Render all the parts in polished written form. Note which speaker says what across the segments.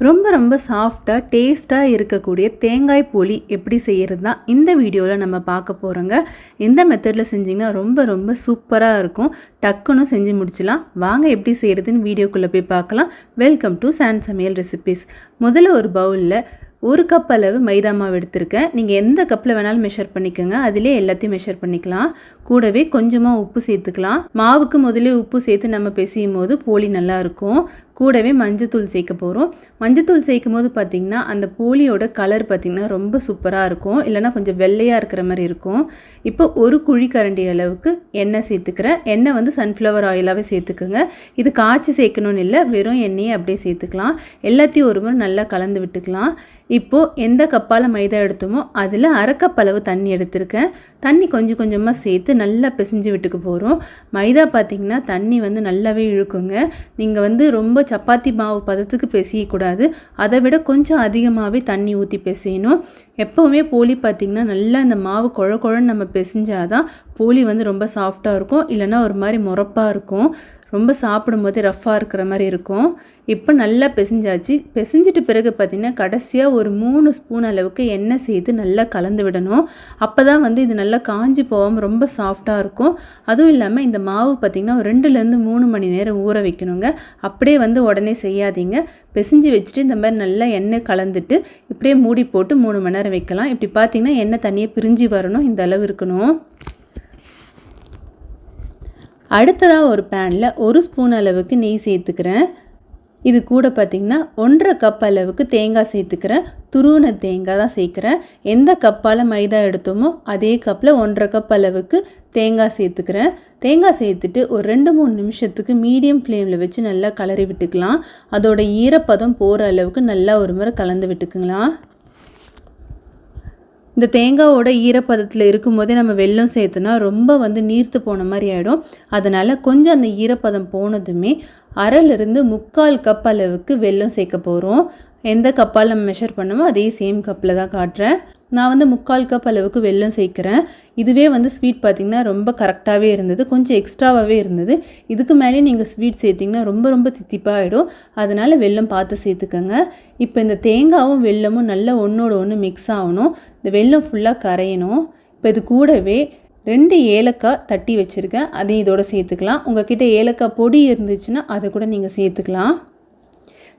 Speaker 1: ரொம்ப ரொம்ப சாஃப்டாக டேஸ்ட்டாக இருக்கக்கூடிய தேங்காய் போலி எப்படி செய்கிறது தான் இந்த வீடியோவில் நம்ம பார்க்க போகிறோங்க. இந்த மெத்தடில் செஞ்சிங்கன்னா ரொம்ப ரொம்ப சூப்பராக இருக்கும். டக்குன்னு செஞ்சு முடிச்சிடலாம். வாங்க எப்படி செய்கிறதுன்னு வீடியோக்குள்ளே போய் பார்க்கலாம். வெல்கம் டு சான் சமையல் ரெசிபீஸ். முதல்ல ஒரு பவுலில் 1 கப் அளவு மைதா மாவு எடுத்திருக்கேன். நீங்கள் எந்த கப்பில் வேணாலும் மெஷர் பண்ணிக்கோங்க. அதிலே எல்லாத்தையும் மெஷர் பண்ணிக்கலாம். கூடவே கொஞ்சமாக உப்பு சேர்த்துக்கலாம். மாவுக்கு முதலே உப்பு சேர்த்து நம்ம பிசையும் போது போலி நல்லாயிருக்கும். கூடவே மஞ்சத்தூள் சேர்க்க போகிறோம். மஞ்சத்தூள் சேர்க்கும் போது பார்த்திங்கன்னா அந்த போலியோட கலர் பார்த்திங்கன்னா ரொம்ப சூப்பராக இருக்கும். இல்லைனா கொஞ்சம் வெள்ளையாக இருக்கிற மாதிரி இருக்கும். இப்போ ஒரு குழிக்கரண்டி அளவுக்கு எண்ணெய் சேர்த்துக்கிறேன். எண்ணெய் வந்து சன்ஃப்ளவர் ஆயிலாகவே சேர்த்துக்குங்க. இது காய்ச்சி சேர்க்கணும்னு இல்லை, வெறும் எண்ணெயை அப்படியே சேர்த்துக்கலாம். எல்லாத்தையும் ஒரு முறை நல்லா கலந்து விட்டுக்கலாம். இப்போது எந்த கப்பால் மைதா எடுத்தோமோ அதில் 1/2 கப் அளவு தண்ணி எடுத்திருக்கேன். தண்ணி கொஞ்சம் கொஞ்சமாக சேர்த்து நல்லா பிசைஞ்சு விட்டுக்க போகிறோம். மைதா பார்த்திங்கன்னா தண்ணி வந்து நல்லாவே இழுக்குங்க. நீங்கள் வந்து ரொம்ப சப்பாத்தி மாவு பதத்துக்கு பிசையக்கூடாது. அதை விட கொஞ்சம் அதிகமாகவே தண்ணி ஊற்றி பிசையணும். எப்போவுமே போலி பார்த்திங்கன்னா நல்லா இந்த மாவு குழ குழன்னு நம்ம பிசைஞ்சாதான் போலி வந்து ரொம்ப சாஃப்டாக இருக்கும். இல்லைன்னா ஒரு மாதிரி முறப்பாக இருக்கும். ரொம்ப சாப்பிடும்போது ரஃப்பாக இருக்கிற மாதிரி இருக்கும். இப்போ நல்லா பிசைஞ்சாச்சு. பிசைஞ்சிட்டு பிறகு பார்த்திங்கன்னா கடைசியாக ஒரு 3 ஸ்பூன் அளவுக்கு எண்ணெய் சேர்த்து நல்லா கலந்து விடணும். அப்போ தான் வந்து இது நல்லா காஞ்சி போகாமல் ரொம்ப சாஃப்டாக இருக்கும். அதுவும் இல்லாமல் இந்த மாவு பார்த்திங்கன்னா ஒரு 2லேருந்து 3 மணி நேரம் ஊற வைக்கணுங்க. அப்படியே வந்து உடனே செய்யாதீங்க. பிசைஞ்சு வச்சுட்டு இந்த மாதிரி நல்லா எண்ணெய் கலந்துட்டு இப்படியே மூடி போட்டு 3 மணி நேரம் வைக்கலாம். இப்படி பார்த்திங்கன்னா எண்ணெய் தனியாக பிரிஞ்சு வரணும். இந்த அளவு இருக்கணும். அடுத்ததாக ஒரு பேனில் 1 ஸ்பூன் அளவுக்கு நெய் சேர்த்துக்கிறேன். இது கூட பார்த்திங்கன்னா 1/2 கப் அளவுக்கு தேங்காய் சேர்த்துக்கிறேன். துருவின தேங்காய் தான் சேர்க்குறேன். எந்த கப்பால் மைதா எடுத்தோமோ அதே கப்பில் 1/2 கப் அளவுக்கு தேங்காய் சேர்த்துக்கிறேன். தேங்காய் சேர்த்துட்டு ஒரு 2-3 நிமிஷத்துக்கு மீடியம் ஃப்ளேமில் வச்சு நல்லா கலரி விட்டுக்கலாம். அதோட ஈரப்பதம் போகிற அளவுக்கு நல்லா ஒரு முறை கலந்து விட்டுக்குங்களா. இந்த தேங்காயோட ஈரப்பதத்தில் இருக்கும்போதே நம்ம வெல்லம் சேர்த்துனா ரொம்ப வந்து நீர்த்து போன மாதிரி ஆகிடும். அதனால் கொஞ்சம் அந்த ஈரப்பதம் போனதுமே 1/2லேருந்து 3/4 கப் அளவுக்கு வெல்லம் சேர்க்க போகிறோம். எந்த கப்பால் நம்ம மெஷர் பண்ணமோ அதே சேம் கப்பில் தான் காட்டுறேன். நான் வந்து 3/4 கப் அளவுக்கு வெல்லம் சேர்க்குறேன். இதுவே வந்து ஸ்வீட் பார்த்திங்கன்னா ரொம்ப கரெக்டாகவே இருந்தது. கொஞ்சம் எக்ஸ்ட்ராவாகவே இருந்தது. இதுக்கு மேலே நீங்கள் ஸ்வீட் சேர்த்திங்கன்னா ரொம்ப ரொம்ப தித்திப்பாகிடும். அதனால் வெல்லம் பார்த்து சேர்த்துக்கோங்க. இப்போ இந்த தேங்காயும் வெல்லமும் நல்லா ஒன்றோட ஒன்று மிக்ஸ் ஆகணும். இந்த வெல்லம் ஃபுல்லாக கரையணும். இப்போ இது கூடவே 2 ஏலக்காய் தட்டி வச்சுருக்கேன். அதையும் இதோட சேர்த்துக்கலாம். உங்கள்கிட்ட ஏலக்காய் பொடி இருந்துச்சுன்னா அதை கூட நீங்கள் சேர்த்துக்கலாம்.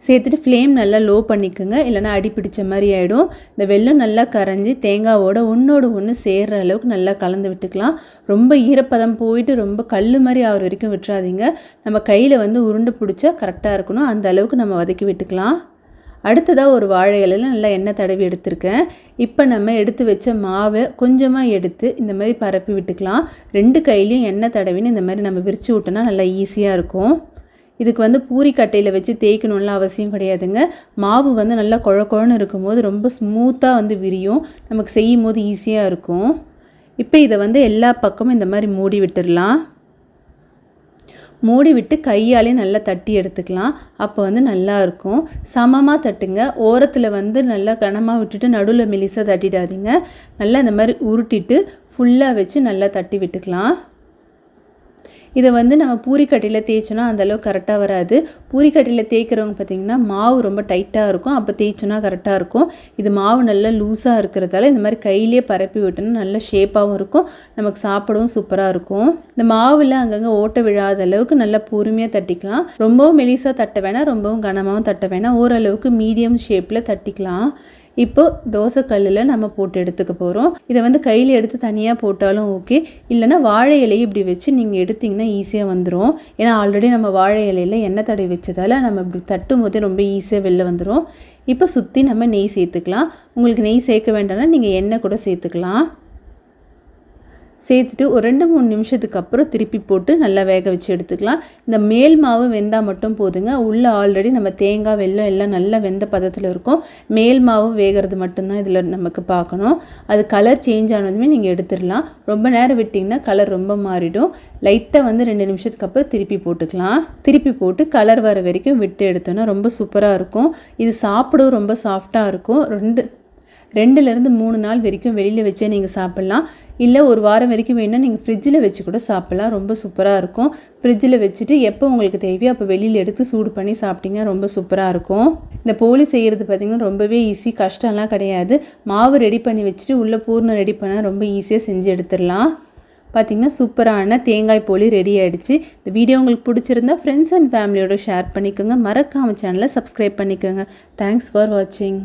Speaker 1: சேர்த்துட்டு ஃப்ளேம் நல்லா லோ பண்ணிக்கோங்க. இல்லைனா அடி பிடிச்ச மாதிரி ஆகிடும். இந்த வெல்லம் நல்லா கரைஞ்சி தேங்காவோட ஒன்றோட ஒன்று சேர்கிற அளவுக்கு நல்லா கலந்து விட்டுக்கலாம். ரொம்ப ஈரப்பதம் போயிட்டு ரொம்ப கல் மாதிரி ஆகிற வரைக்கும் விட்டுறாதீங்க. நம்ம கையில் வந்து உருண்டை பிடிச்சா கரெக்டாக இருக்கணும். அந்த அளவுக்கு நம்ம வதக்கி விட்டுக்கலாம். அடுத்ததாக ஒரு வாழை இலையில் நல்லா எண்ணெய் தடவி எடுத்திருக்கேன். இப்போ நம்ம எடுத்து வச்ச மாவை கொஞ்சமாக எடுத்து இந்த மாதிரி பரப்பி விட்டுக்கலாம். 2 கையிலையும் எண்ணெய் தடவின்னு இந்த மாதிரி நம்ம விரித்து விட்டோன்னா நல்லா ஈஸியாக இருக்கும். இதுக்கு வந்து பூரி கட்டையில் வச்சு தேய்க்கணும்லாம் அவசியம் கிடையாதுங்க. மாவு வந்து நல்லா குழ குழன்னு இருக்கும்போது ரொம்ப ஸ்மூத்தாக வந்து விரியும். நமக்கு செய்யும் போது ஈஸியாக இருக்கும். இப்போ இதை வந்து எல்லா பக்கமும் இந்த மாதிரி மூடி விட்டுடலாம். மூடி விட்டு கையாலே நல்லா தட்டி எடுத்துக்கலாம். அப்போ வந்து நல்லாயிருக்கும். சமமாக தட்டுங்க. ஓரத்தில் வந்து நல்லா கனமாக விட்டுட்டு நடுவில் மெலிசாக தட்டிடாதீங்க. நல்லா இந்த மாதிரி உருட்டிட்டு ஃபுல்லாக வச்சு நல்லா தட்டி விட்டுக்கலாம். இதை வந்து நம்ம பூரிக்கட்டையில் தேய்ச்சோன்னா அந்தளவுக்கு கரெக்டாக வராது. பூரிக்கட்டையில் தேய்க்கிறவங்க பார்த்திங்கன்னா மாவு ரொம்ப டைட்டாக இருக்கும். அப்போ தேய்ச்சோன்னா கரெக்டாக இருக்கும். இது மாவு நல்லா லூஸாக இருக்கிறதால இந்த மாதிரி கையிலே பரப்பி விட்டோன்னா நல்ல ஷேப்பாகவும் இருக்கும். நமக்கு சாப்பிடவும் சூப்பராக இருக்கும். இந்த மாவில் அங்கங்கே ஓட்ட விழாத அளவுக்கு நல்லா பொறுமையாக தட்டிக்கலாம். ரொம்பவும் மெலிசாக தட்ட வேணாம், ரொம்பவும் கனமாகவும் தட்ட வேணாம். ஓரளவுக்கு மீடியம் ஷேப்பில் தட்டிக்கலாம். இப்போது தோசை கல்லில் நம்ம போட்டு எடுத்துக்க போகிறோம். இதை வந்து கையில் எடுத்து தனியாக போட்டாலும் ஓகே. இல்லைனா வாழை இலையை இப்படி வச்சு நீங்கள் எடுத்திங்கன்னா ஈஸியாக வந்துடும். ஏன்னா ஆல்ரெடி நம்ம வாழை இலையில் எண்ணெய் தடவி வச்சதால் நம்ம இப்படி தட்டும் போதே ரொம்ப ஈஸியாக வெளில வந்துடும். இப்போ சுற்றி நம்ம நெய் சேர்த்துக்கலாம். உங்களுக்கு நெய் சேர்க்க வேண்டாம்னா நீங்கள் எண்ணெய் கூட சேர்த்துக்கலாம். சேர்த்துட்டு ஒரு 2-3 நிமிஷத்துக்கு அப்புறம் திருப்பி போட்டு நல்லா வேக வச்சு எடுத்துக்கலாம். இந்த மேல் மாவு வெந்தால் மட்டும் போதுங்க. உள்ளே ஆல்ரெடி நம்ம தேங்காய் வெல்லம் எல்லாம் நல்லா வெந்த பதத்தில் இருக்கும். மேல் மாவு வேகிறது மட்டும்தான் இதில் நமக்கு பார்க்கணும். அது கலர் சேஞ்ச் ஆனதுமே நீங்கள் எடுத்துடலாம். ரொம்ப நேரம் விட்டிங்கன்னா கலர் ரொம்ப மாறிடும். லைட்டாக வந்து 2 நிமிஷத்துக்கு அப்புறம் திருப்பி போட்டுக்கலாம். திருப்பி போட்டு கலர் வர வரைக்கும் விட்டு எடுத்தோன்னா ரொம்ப சூப்பராக இருக்கும். இது சாப்பிடவும் ரொம்ப சாஃப்டாக இருக்கும். 2லேருந்து 3 நாள் வரைக்கும் வெளியில் வச்சே நீங்கள் சாப்பிட்லாம். இல்லை ஒரு வாரம் வரைக்கும் வேணும்னா நீங்கள் ஃப்ரிட்ஜில் வச்சு கூட சாப்பிட்லாம். ரொம்ப சூப்பராக இருக்கும். ஃப்ரிட்ஜில் வச்சுட்டு எப்போ உங்களுக்கு தேவையோ அப்போ வெளியில் எடுத்து சூடு பண்ணி சாப்பிட்டிங்கன்னா ரொம்ப சூப்பராக இருக்கும். இந்த போலி செய்கிறது பார்த்திங்கன்னா ரொம்பவே ஈஸி, கஷ்டம்லாம் கிடையாது. மாவு ரெடி பண்ணி வச்சுட்டு உள்ளே பூர்ணம் ரெடி பண்ணால் ரொம்ப ஈஸியாக செஞ்சு எடுத்துடலாம். பார்த்திங்கன்னா சூப்பரான தேங்காய் போலி ரெடி ஆகிடுச்சு. இந்த வீடியோ உங்களுக்கு பிடிச்சிருந்தா ஃப்ரெண்ட்ஸ் அண்ட் ஃபேமிலியோட ஷேர் பண்ணிக்கோங்க. மறக்காமல் சேனலை சப்ஸ்கிரைப் பண்ணிக்கோங்க. தேங்க்ஸ் ஃபார் வாட்சிங்.